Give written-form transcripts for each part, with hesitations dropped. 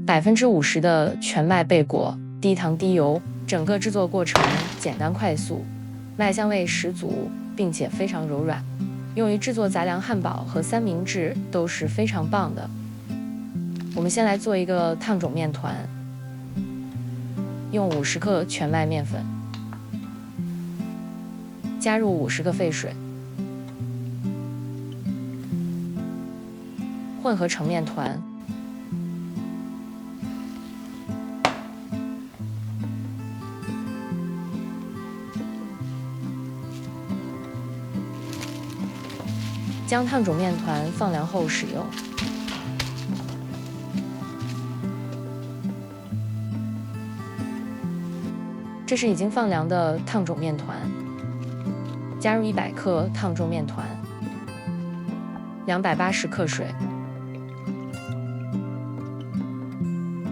50%的全麦贝果，低糖低油，整个制作过程简单快速，麦香味十足，并且非常柔软，用于制作杂粮汉堡和三明治都是非常棒的。我们先来做一个烫种面团，用50克全麦面粉，加入50个沸水，混合成面团。将烫种面团放凉后使用。这是已经放凉的烫种面团，加入100克烫种面团，280克水，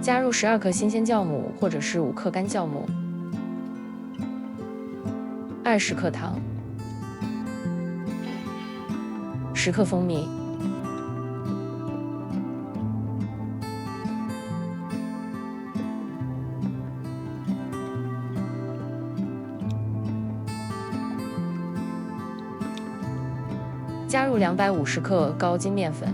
加入12克新鲜酵母或者是5克干酵母，20克糖，10克蜂蜜，加入250克高筋面粉，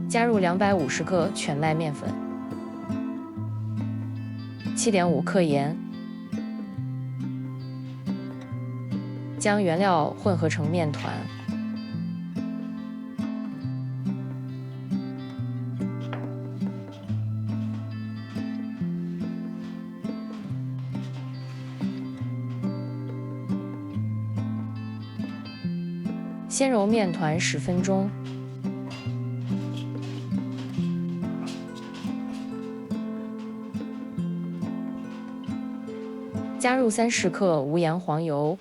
加入250克全麦面粉，7.5克盐，将原料混合成面团。先揉面团10分钟，加入30克无盐黄油，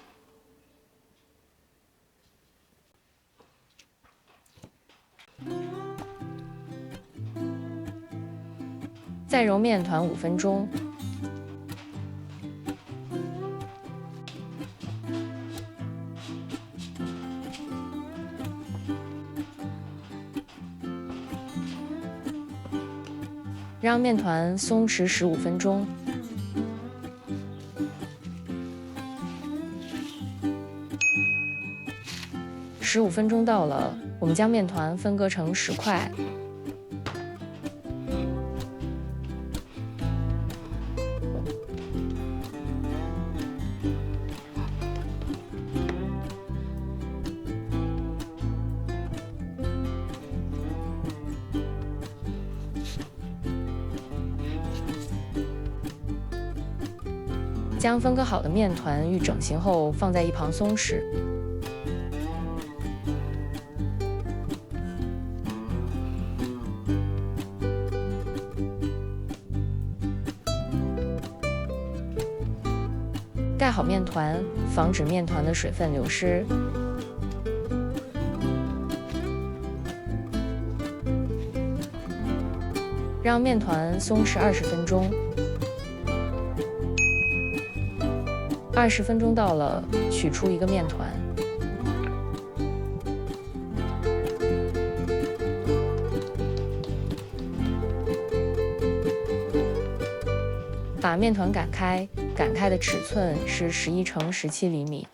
再揉面团5分钟。让面团松弛15分钟。15分钟到了，我们将面团分割成10块，将分割好的面团预整形后放在一旁松弛。盖好面团，防止面团的水分流失。让面团松弛20分钟。20分钟到了，取出一个面团，把面团擀开，擀开的尺寸是11乘17厘米。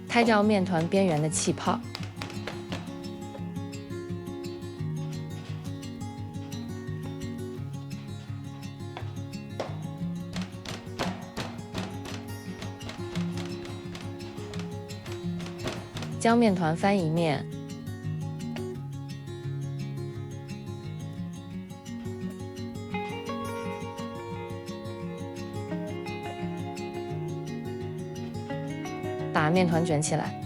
拍掉面团边缘的气泡。将面团翻一面，把面团卷起来，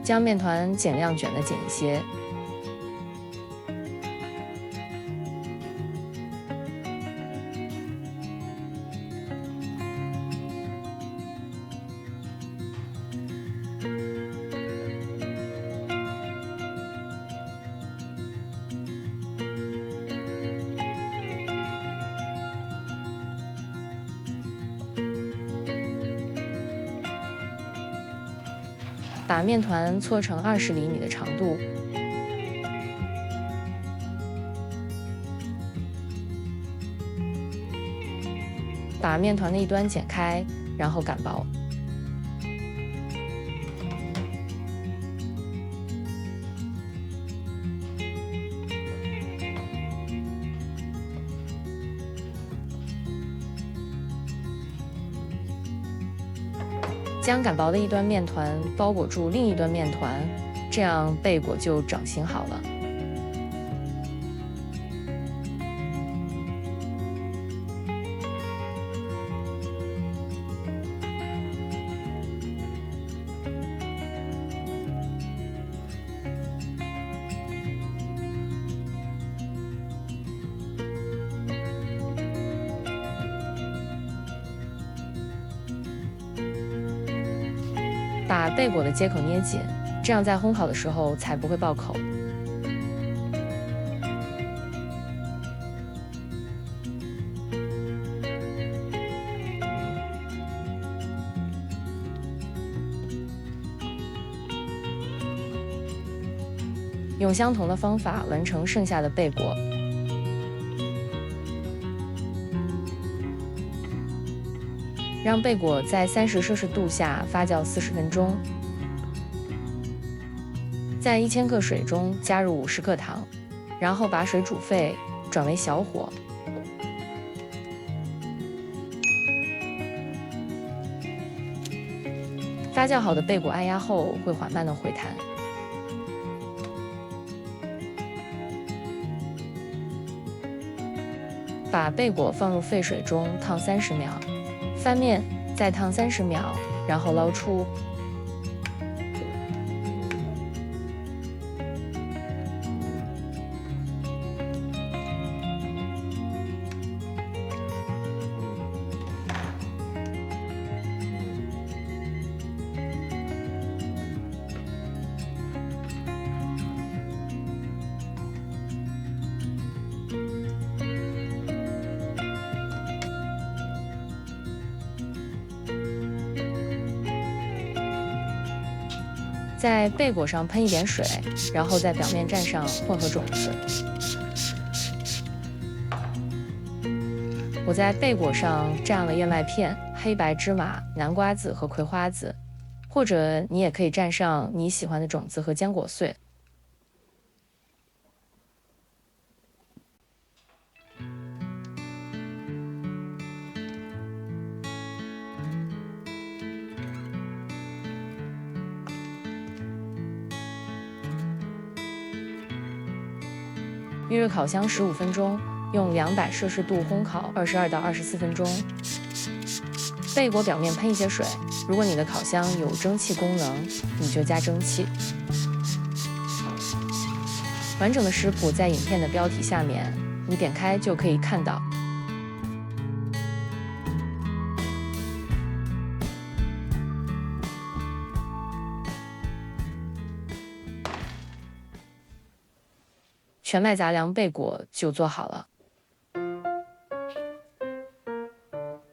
将面团尽量卷得紧一些。把面团搓成20厘米的长度，把面团的一端剪开，然后擀薄。将擀薄的一端面团包裹住另一端面团，这样贝果就整形好了。把贝果的接口捏紧，这样在烘烤的时候才不会爆口。用相同的方法完成剩下的贝果。让贝果在30摄氏度下发酵40分钟，在1000克水中加入50克糖，然后把水煮沸，转为小火。发酵好的贝果按压后会缓慢的回弹。把贝果放入沸水中烫30秒。翻面，再烫30秒，然后捞出。在贝果上喷一点水，然后在表面蘸上混合种子。我在贝果上蘸了燕麦片、黑白芝麻、南瓜子和葵花籽，或者你也可以蘸上你喜欢的种子和坚果碎。预热烤箱15分钟，用200摄氏度烘烤22到24分钟。贝果表面喷一些水，如果你的烤箱有蒸汽功能，你就加蒸汽。完整的食谱在影片的标题下面，你点开就可以看到。全麦杂粮贝果就做好了。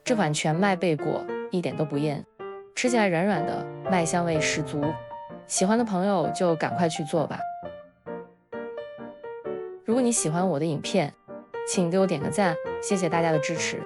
这款全麦贝果一点都不硬，吃起来软软的，麦香味十足。喜欢的朋友就赶快去做吧。如果你喜欢我的影片，请给我点个赞，谢谢大家的支持。